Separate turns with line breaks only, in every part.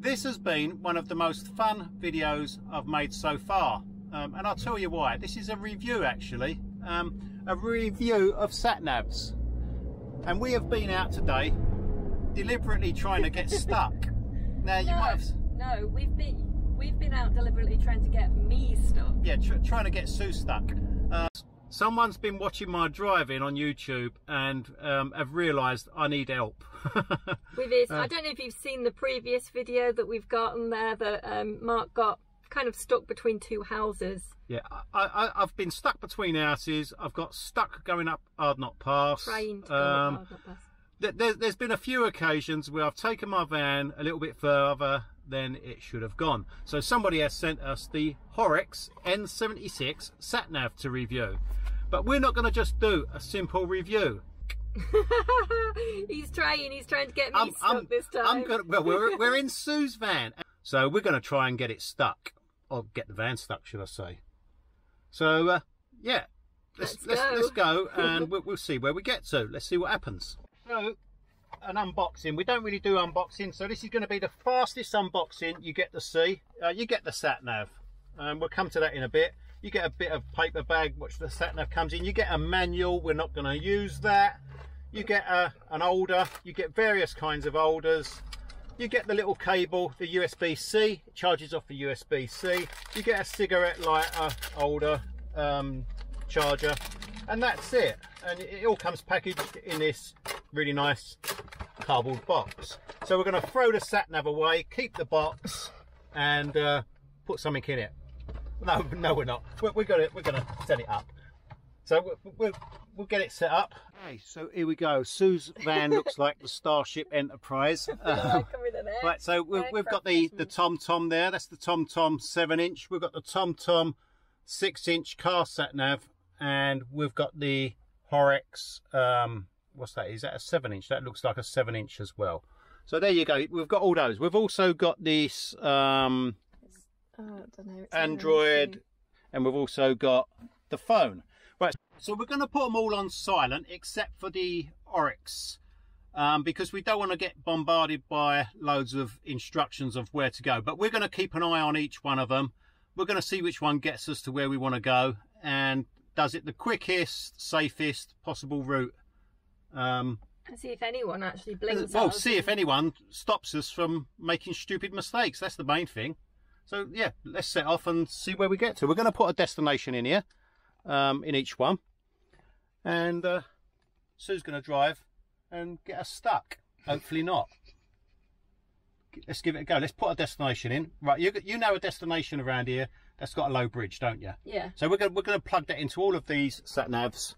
This has been one of the most fun videos I've made so far, and I'll tell you why. This is a review actually, a review of sat-navs, and we have been out today deliberately trying to get stuck. Now you might have...
No, we've been out deliberately trying to get me stuck. Yeah,
trying to get Sue stuck. Someone's been watching my driving on YouTube and have realised I need help.
With this, I don't know if you've seen the previous video that we've got on there that Mark got kind of stuck between two houses.
Yeah, I've been stuck between houses. I've got stuck going up Ardnott Pass.
Trying to go up Ardnott Pass.
There's been a few occasions where I've taken my van a little bit further than it should have gone. So somebody has sent us the OHREX N76 sat-nav to review. But we're not going to just do a simple review.
He's trying to get me stuck this time.
Well, we're in Sue's van. So we're going to try and get it stuck. Or get the van stuck, should I say. So, yeah. Let's go and we'll see where we get to. Let's see what happens. So, an unboxing. We don't really do unboxing, so this is going to be the fastest unboxing you get to see. You get the sat-nav. We'll come to that in a bit. You get a bit of paper bag which the sat-nav comes in. You get a manual. We're not going to use that. You get an holder. You get various kinds of holders. You get the little cable, the USB-C. It charges off the USB-C. You get a cigarette lighter holder, charger, and that's it. And it all comes packaged in this really nice cardboard box. So we're going to throw the sat-nav away, keep the box, and put something in it. No, we're not. We're going to set it up. So we'll get it set up. Okay, so here we go. Sue's van looks like the Starship Enterprise. Right, so we've got the TomTom there. That's the TomTom 7-inch. We've got the TomTom 6-inch car sat-nav, and we've got the OHREX. What's that? Is that a 7-inch? That looks like a 7-inch as well. So there you go. We've got all those. We've also got this Android, and we've also got the phone. Right, so we're going to put them all on silent except for the OHREX, because we don't want to get bombarded by loads of instructions of where to go. But we're going to keep an eye on each one of them. We're going to see which one gets us to where we want to go and does it the quickest, safest possible route.
And see if anyone actually blinks.
Well, see if anyone stops us from making stupid mistakes. That's the main thing. So yeah, let's set off and see where we get to. We're going to put a destination in here, in each one, and Sue's going to drive and get us stuck. Hopefully not. Let's give it a go. Let's put a destination in. Right, you know a destination around here that's got a low bridge, don't you?
Yeah.
So we're going to plug that into all of these sat navs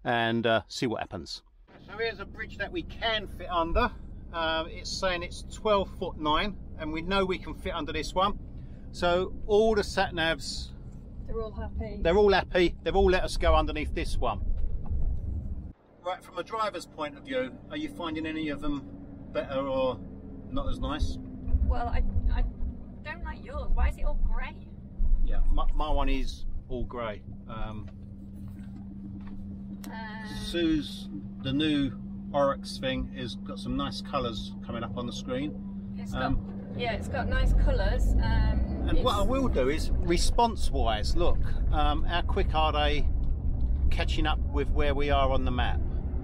and see what happens. So here's a bridge that we can fit under. It's saying it's 12'9", and we know we can fit under this one. So all the sat navs,
they're all happy.
They're all happy. They've all let us go underneath this one. Right, from a driver's point of view, are you finding any of them better or not as nice?
Well, I don't like yours. Why is it all grey?
Yeah, my one is all grey. Sue's, the new OHREX thing, has got some nice colours coming up on the screen.
It's got, yeah, it's got nice colours.
And what I will do is, response-wise, look, how quick are they catching up with where we are on the map?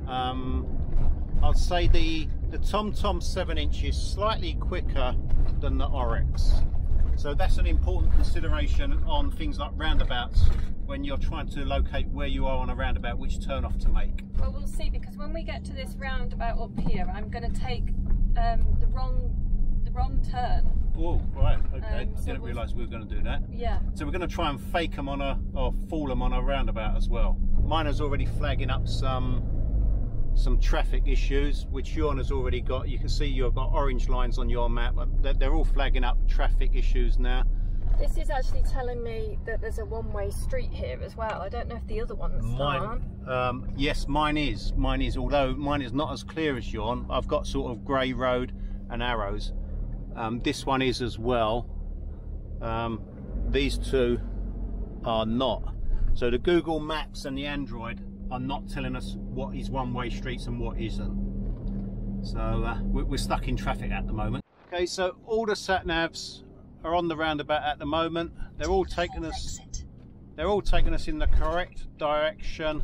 I'd say the TomTom 7-inch is slightly quicker than the OHREX. So that's an important consideration on things like roundabouts when you're trying to locate where you are on a roundabout, which turn off to make.
Well, we'll see, because when we get to this roundabout up here, I'm going to take the wrong turn.
Oh, right, okay. I didn't realise we were going to do that.
Yeah.
So we're going to try and fake them on or fool them on a roundabout as well. Mine is already flagging up some traffic issues, which yours has already got. You can see you've got orange lines on your map. They're all flagging up traffic issues now.
This is actually telling me that there's a one-way street here as well. I don't know if the other ones aren't.
Yes, mine is. Mine is, although mine is not as clear as yours. I've got sort of grey road and arrows. This one is as well. These two are not. So the Google Maps and the Android are not telling us what is one-way streets and what isn't. So we're stuck in traffic at the moment. Okay, so all the sat navs are on the roundabout at the moment. They're all taking us. They're all taking us in the correct direction,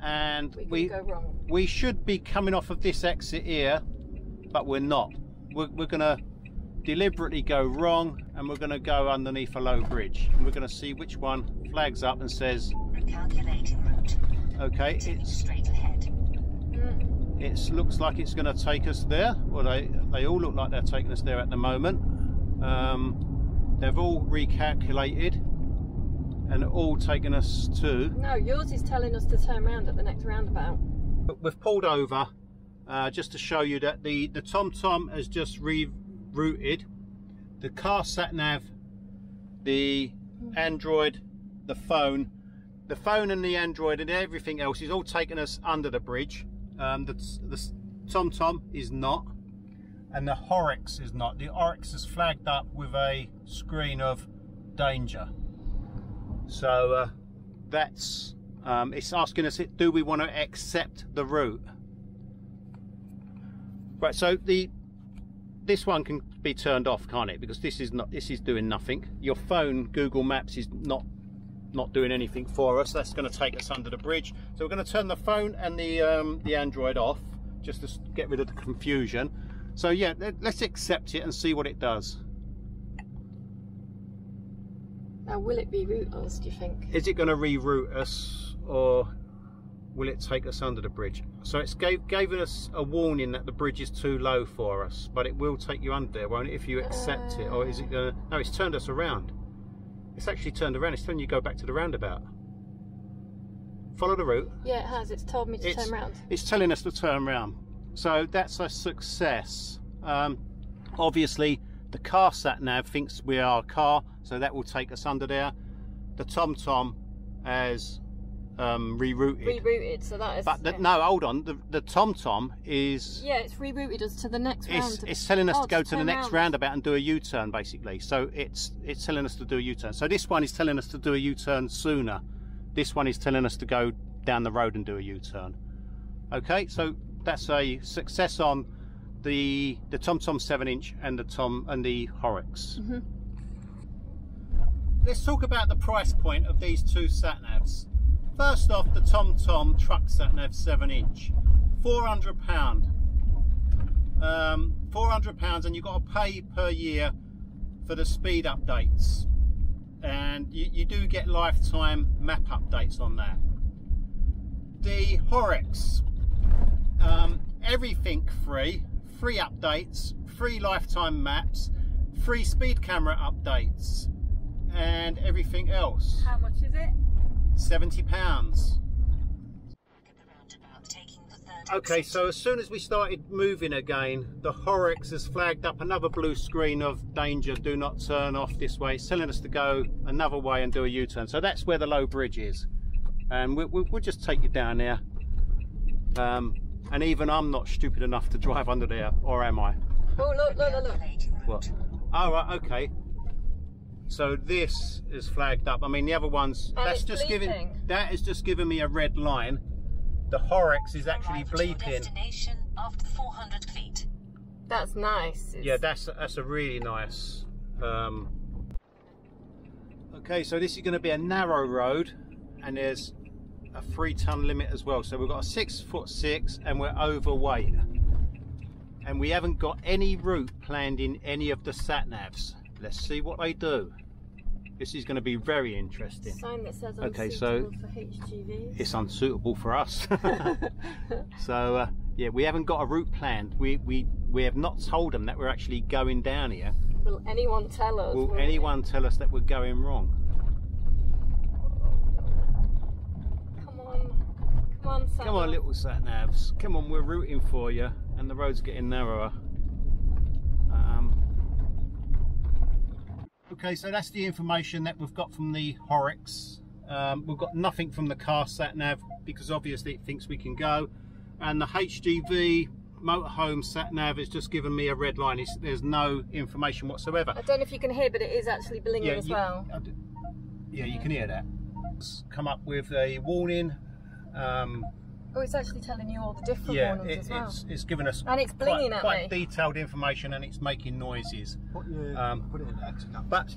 and we should be coming off of this exit here, but we're not. We're going to deliberately go wrong, and we're going to go underneath a low bridge, and we're going to see which one flags up and says recalculating route. Okay, it's straight ahead. It looks like it's going to take us there. Well, they all look like they're taking us there at the moment. They've all recalculated and all taken us to...
No, yours is telling us to turn around at the next roundabout.
We've pulled over just to show you that the TomTom has just rerouted. The car sat nav, the Android, the phone and the Android and everything else is all taking us under the bridge. The TomTom is not, and the HGV is not. The OHREX is flagged up with a screen of danger. So that's it's asking us, do we want to accept the route? Right, so this one can be turned off, can't it? Because this is doing nothing. Your phone, Google Maps, is not doing anything for us. That's going to take us under the bridge. So we're going to turn the phone and the Android off just to get rid of the confusion. So yeah, let's accept it and see what it does.
Now, will it reroute us, do you think?
Is it going to reroute us, or will it take us under the bridge? So it's given us a warning that the bridge is too low for us, but it will take you under there, won't it, if you accept it? Or is it going to... No, it's turned us around. It's actually turned around. It's telling you to go back to the roundabout. Follow the route.
Yeah, it has. It's told me to turn around. It's
telling us to turn around. So that's a success. Obviously, the car sat nav thinks we are a car, so that will take us under there. The TomTom has rerouted,
so that is...
But no, hold on, the TomTom is...
Yeah, it's rerouted us to the next roundabout.
It's telling us to go to the next roundabout and do a U-turn, basically. So it's telling us to do a U-turn. So this one is telling us to do a U-turn sooner. This one is telling us to go down the road and do a U-turn. Okay, so that's a success on the TomTom 7-inch and the HGV. Mm-hmm. Let's talk about the price point of these two sat-navs. First off, the TomTom truck sat-nav 7-inch, £400. £400, and you've got to pay per year for the speed updates, and you do get lifetime map updates on that. The HGV, everything free updates, free lifetime maps, free speed camera updates, and everything else.
How much is it?
£70. Okay, so as soon as we started moving again, the HGV has flagged up another blue screen of danger, do not turn off this way. It's telling us to go another way and do a U-turn. So that's where the low bridge is, and we'll just take you down there. And even I'm not stupid enough to drive under there, or am I?
Oh, look.
What? Oh, right, okay. So this is flagged up. I mean, the other ones, that is just giving me a red line. The HGV is actually bleeping.
After 400 feet.
That's nice.
Yeah, that's a really nice. Okay, so this is going to be a narrow road, and there's a 3-ton limit as well. So we've got a 6'6", and we're overweight, and we haven't got any route planned in any of the sat navs. Let's see what they do. This is going to be very interesting.
Sign that says
okay, so
for HGVs.
It's unsuitable for us. So yeah, we haven't got a route planned. We have not told them that we're actually going down here.
Will anyone tell us?
Will anyone tell us that we're going wrong?
Come on, sat nav.
Come on, little sat navs. Come on, we're rooting for you, and the road's getting narrower. Okay, so that's the information that we've got from the HGV. We've got nothing from the car sat nav because obviously it thinks we can go, and the HGV motorhome sat nav has just given me a red line. There's no information whatsoever.
I don't know if you can hear, but it is actually blinging as well.
Yeah, you can hear that. It's come up with a warning.
Oh, it's actually telling you all the different warnings as well.
It's giving us
and it's blinging at
quite detailed information, and it's making noises.
Put it in the exit now.
But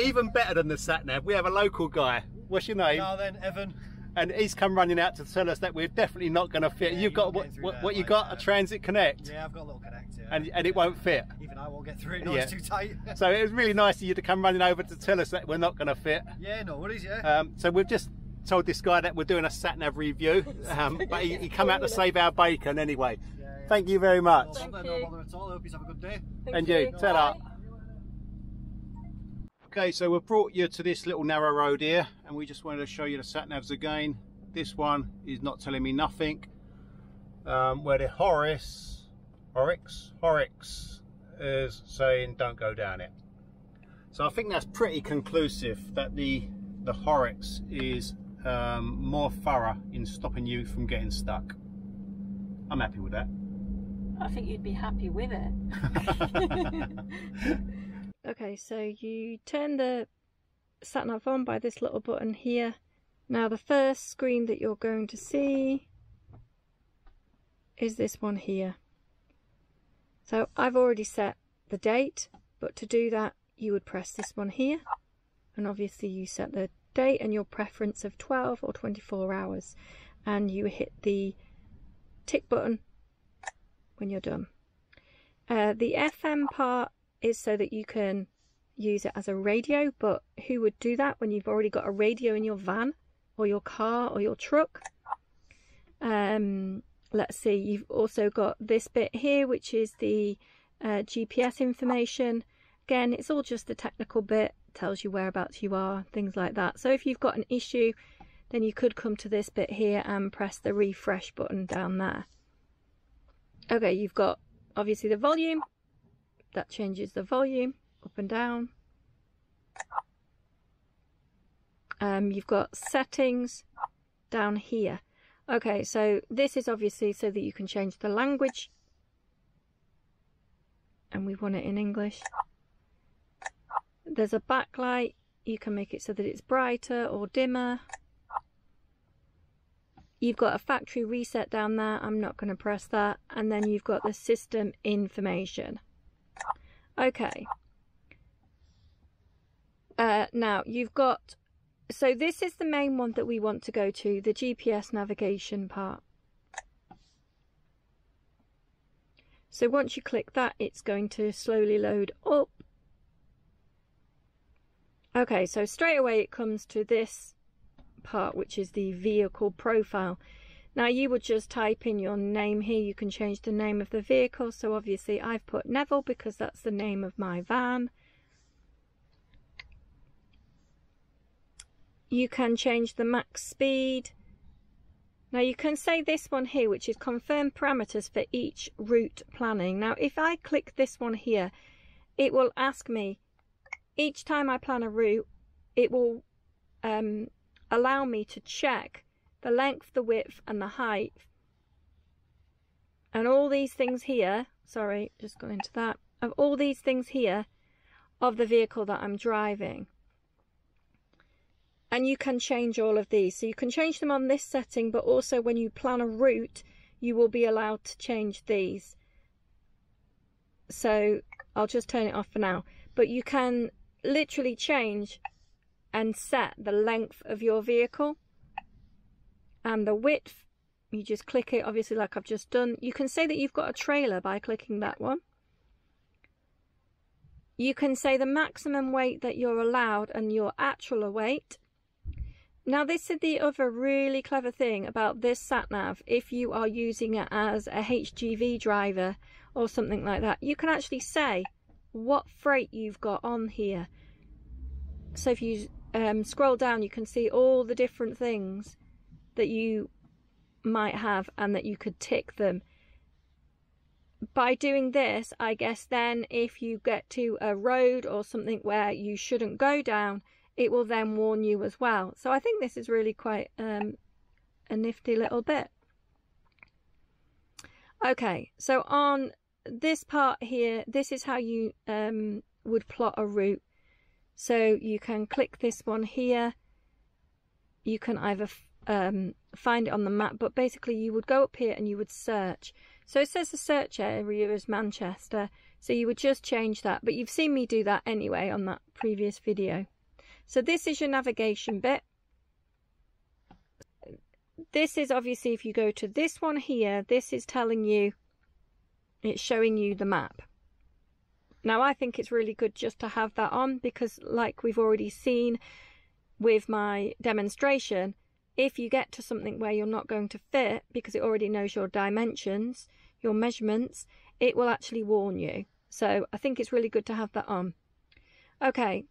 even better than the sat nav, we have a local guy. What's your name?
Now then, Evan.
And he's come running out to tell us that we're definitely not going to fit.
Yeah,
You've got what you got? A Transit Connect.
Yeah, I've got a little Connect. Yeah.
And it won't fit.
Even I won't get through it. No, it's too tight.
So it was really nice of you to come running over to tell us that we're not going to fit.
Yeah, no worries. Yeah.
So we've just told this guy that we're doing a sat nav review, but he come out to save our bacon anyway. Yeah. Thank you very much.
No bother at all. I hope you have a good day.
And you. Ta-ra. Okay, so we've brought you to this little narrow road here, and we just wanted to show you the sat navs again. This one is not telling me nothing. Where the HGV is saying don't go down it. So I think that's pretty conclusive that the HGV is more thorough in stopping you from getting stuck. I'm happy with that.
I think you'd be happy with it. Okay, so you turn the sat nav on by this little button here. Now the first screen that you're going to see is this one here. So I've already set the date, but to do that you would press this one here, and obviously you set the date and your preference of 12 or 24 hours, and you hit the tick button when you're done. The FM part is so that you can use it as a radio, but who would do that when you've already got a radio in your van or your car or your truck? Let's see, you've also got this bit here, which is the GPS information. Again, it's all just the technical bit, tells you whereabouts you are, things like that. So if you've got an issue, then you could come to this bit here and press the refresh button down there. Okay, you've got obviously the volume, that changes the volume up and down. You've got settings down here. Okay, so this is obviously so that you can change the language, and we want it in English. There's a backlight, you can make it so that it's brighter or dimmer. You've got a factory reset down there, I'm not going to press that, and then you've got the system information. Okay, now you've got, so this is the main one that we want to go to, the GPS navigation part. So once you click that, it's going to slowly load up. Okay, so straight away it comes to this part, which is the vehicle profile. Now you would just type in your name here. You can change the name of the vehicle. So obviously I've put Neville because that's the name of my van. You can change the max speed. Now you can say this one here, which is confirm parameters for each route planning. Now if I click this one here, it will ask me, each time I plan a route, it will allow me to check the length, the width and the height. And all these things here, sorry, just got into that, of all these things here of the vehicle that I'm driving. And you can change all of these. So you can change them on this setting, but also when you plan a route, you will be allowed to change these. So I'll just turn it off for now. But you can literally change and set the length of your vehicle. And the width, you just click it, obviously like I've just done. You can say that you've got a trailer by clicking that one. You can say the maximum weight that you're allowed and your actual weight. Now this is the other really clever thing about this sat-nav. If you are using it as a HGV driver or something like that, you can actually say what freight you've got on here. So if you scroll down, you can see all the different things that you might have and that you could tick them. By doing this, I guess then if you get to a road or something where you shouldn't go down, it will then warn you as well. So I think this is really quite a nifty little bit. Okay, so on this part here, this is how you would plot a route. So you can click this one here. You can either find it on the map, but basically you would go up here and you would search. So it says the search area is Manchester, so you would just change that, but you've seen me do that anyway on that previous video. So this is your navigation bit. This is obviously, if you go to this one here, this is telling you, it's showing you the map. Now I think it's really good just to have that on, because like we've already seen with my demonstration, if you get to something where you're not going to fit, because it already knows your dimensions, your measurements, it will actually warn you. So I think it's really good to have that on. Okay,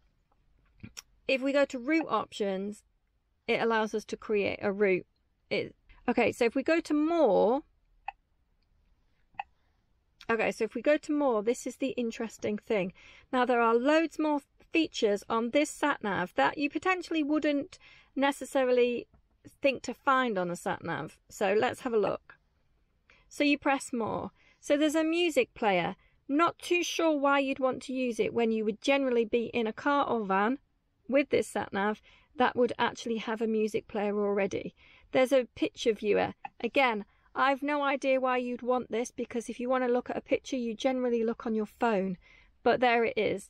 if we go to route options, it allows us to create a route. Okay, so if we go to more, this is the interesting thing. Now there are loads more features on this sat-nav that you potentially wouldn't necessarily think to find on a sat-nav. So let's have a look. So you press more. So there's a music player. Not too sure why you'd want to use it when you would generally be in a car or van with this sat-nav that would actually have a music player already. There's a picture viewer. Again, I've no idea why you'd want this, because if you want to look at a picture, you generally look on your phone. But there it is,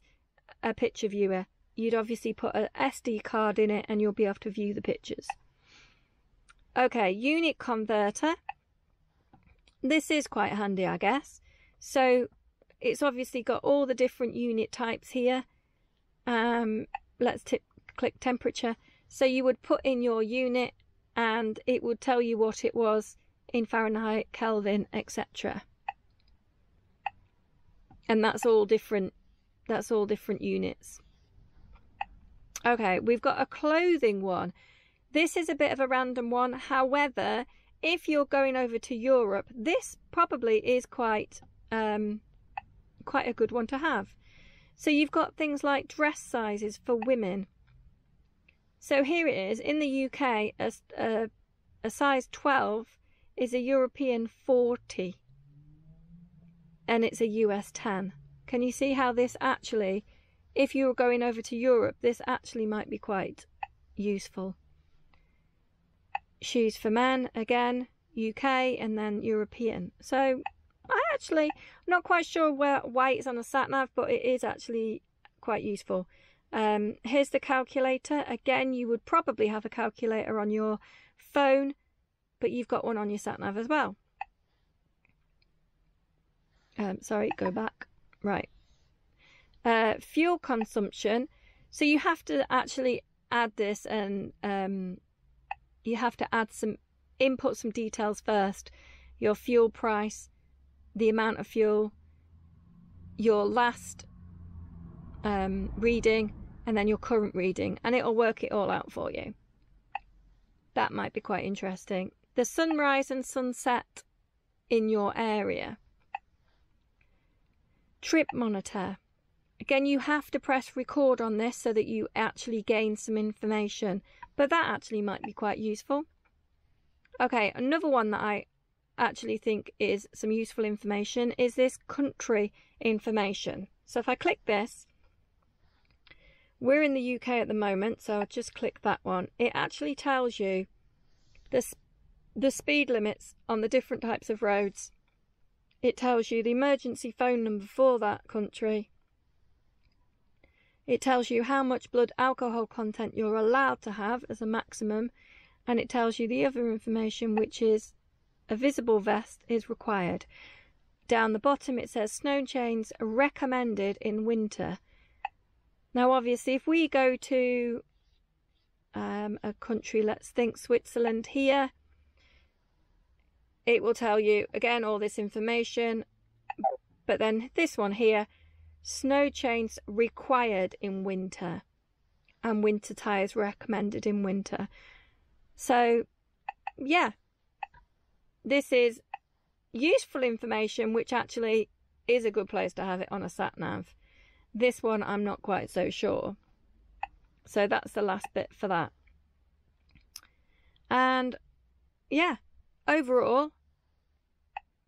a picture viewer. You'd obviously put an SD card in it and you'll be able to view the pictures. Okay, unit converter. This is quite handy, I guess. So it's obviously got all the different unit types here. Let's click temperature. So you would put in your unit and it would tell you what it was in Fahrenheit, Kelvin, etc. And that's all different units. Okay, we've got a clothing one. This is a bit of a random one. However, if you're going over to Europe, this probably is quite a good one to have. So you've got things like dress sizes for women. So here it is. In the UK, a size 12 is a European 40. And it's a US 10. Can you see how this actually, if you were going over to Europe, this actually might be quite useful. Shoes for men, again, UK and then European. So I'm not quite sure why it's on a sat-nav, but it is actually quite useful. Here's the calculator. Again, you would probably have a calculator on your phone, but you've got one on your sat-nav as well. Sorry, go back. Right. Fuel consumption. So you have to actually add this, and you have to add input some details first. Your fuel price, the amount of fuel, your last reading, and then your current reading, and it'll work it all out for you. That might be quite interesting. The sunrise and sunset in your area. Trip monitor. Again, you have to press record on this so that you actually gain some information, but that actually might be quite useful. Okay, another one that I actually think is some useful information is this country information. So if I click this, we're in the UK at the moment, so I'll just click that one. It actually tells you the speed limits on the different types of roads. It tells you the emergency phone number for that country. It tells you how much blood alcohol content you're allowed to have as a maximum, and it tells you the other information, which is a visible vest is required. Down the bottom it says snow chains recommended in winter. Now obviously if we go to a country, let's think Switzerland here, it will tell you again all this information, but then this one here, snow chains required in winter and winter tyres recommended in winter. So yeah, this is useful information, which actually is a good place to have it on a sat-nav. This one I'm not quite so sure. So that's the last bit for that. And yeah, overall,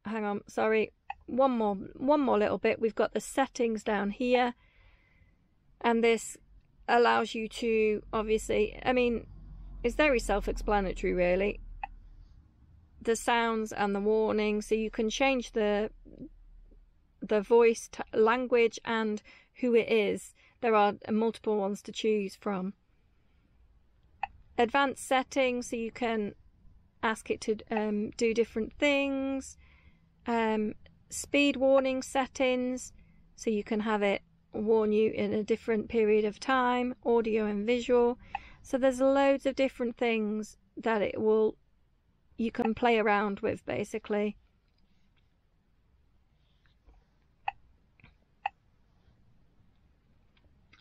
hang on, sorry, one more little bit. We've got the settings down here, and this allows you to, obviously, I mean, it's very self-explanatory really. the sounds and the warning, so you can change the voice language and who it is. There are multiple ones to choose from. Advanced settings, so you can ask it to do different things. Speed warning settings, so you can have it warn you in a different period of time. Audio and visual. So there's loads of different things that you can play around with, basically.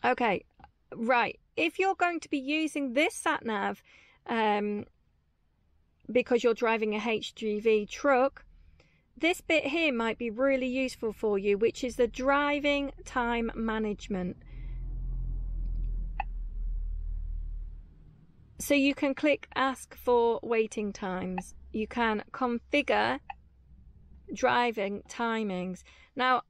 Okay, right. If you're going to be using this sat-nav because you're driving a HGV truck, this bit here might be really useful for you, which is the driving time management. So you can click ask for waiting times. You can configure driving timings. Now,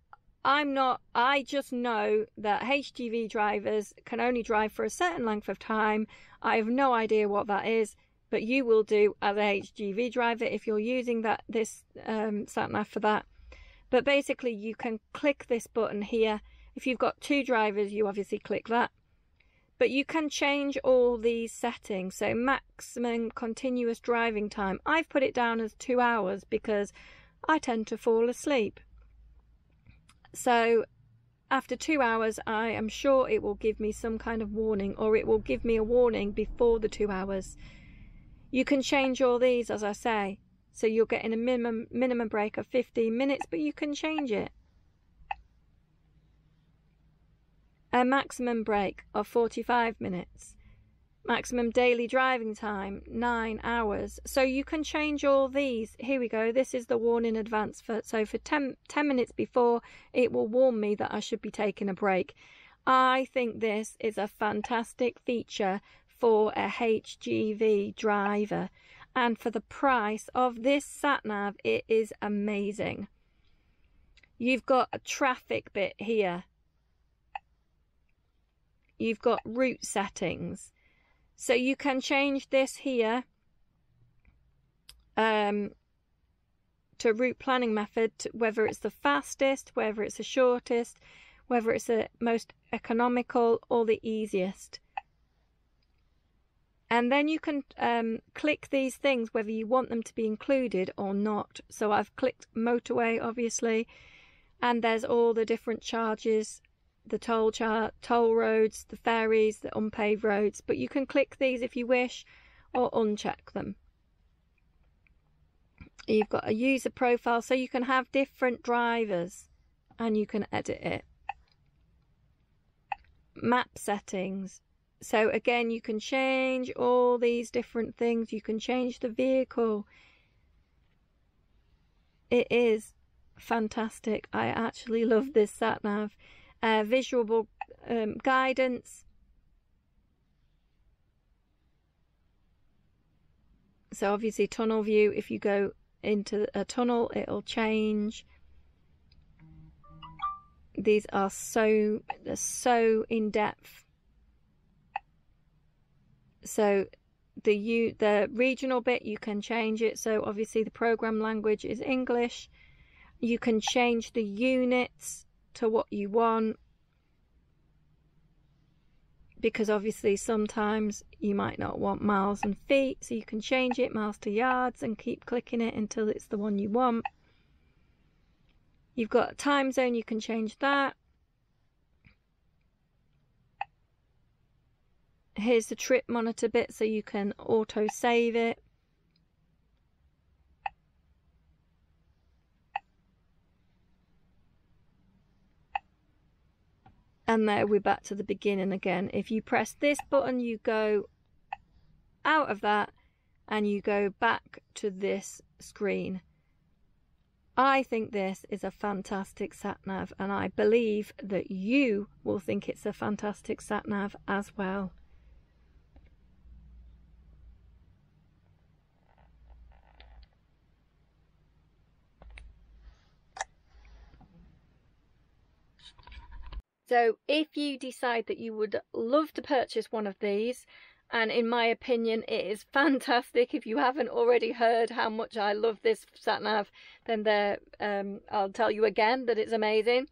I just know that HGV drivers can only drive for a certain length of time. I have no idea what that is, but you will do as a HGV driver if you're using this sat-nav for that. But basically, you can click this button here. If you've got two drivers, you obviously click that. But you can change all these settings. So maximum continuous driving time. I've put it down as 2 hours because I tend to fall asleep. So after 2 hours, I am sure it will give me some kind of warning, or it will give me a warning before the 2 hours. You can change all these, as I say. So you're getting a minimum break of 15 minutes, but you can change it. A maximum break of 45 minutes. Maximum daily driving time, 9 hours. So you can change all these. Here we go. This is the warn in advance. So for 10 minutes before, it will warn me that I should be taking a break. I think this is a fantastic feature for a HGV driver. And for the price of this sat-nav, it is amazing. You've got a traffic bit here. You've got route settings. So you can change this here to route planning method, whether it's the fastest, whether it's the shortest, whether it's the most economical or the easiest. And then you can click these things whether you want them to be included or not. So I've clicked motorway, obviously, and there's all the different charges. The toll roads, the ferries, the unpaved roads, but you can click these if you wish or uncheck them. You've got a user profile, so you can have different drivers and you can edit it. Map settings. So again, you can change all these different things. You can change the vehicle. It is fantastic. I actually love this sat-nav. Visual guidance. So obviously tunnel view, if you go into a tunnel, it'll change. These are so in depth. So the regional bit, you can change it. So obviously the program language is English. You can change the units to what you want, because obviously sometimes you might not want miles and feet, so you can change it miles to yards and keep clicking it until it's the one you want. You've got a time zone, you can change that. Here's the trip monitor bit, so you can auto save it. And there we're back to the beginning again. If you press this button, you go out of that and you go back to this screen. I think this is a fantastic sat-nav, and I believe that you will think it's a fantastic sat-nav as well. So if you decide that you would love to purchase one of these, and in my opinion it is fantastic. If you haven't already heard how much I love this sat nav, then I'll tell you again that it's amazing.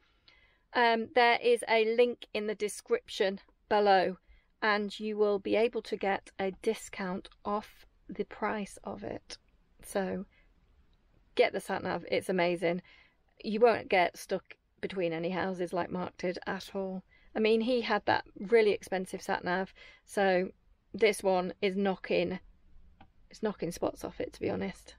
There is a link in the description below, and you will be able to get a discount off the price of it. So get the sat nav, it's amazing. You won't get stuck between any houses like Mark did at all. I mean, he had that really expensive sat nav, so this one is knocking spots off it, to be honest.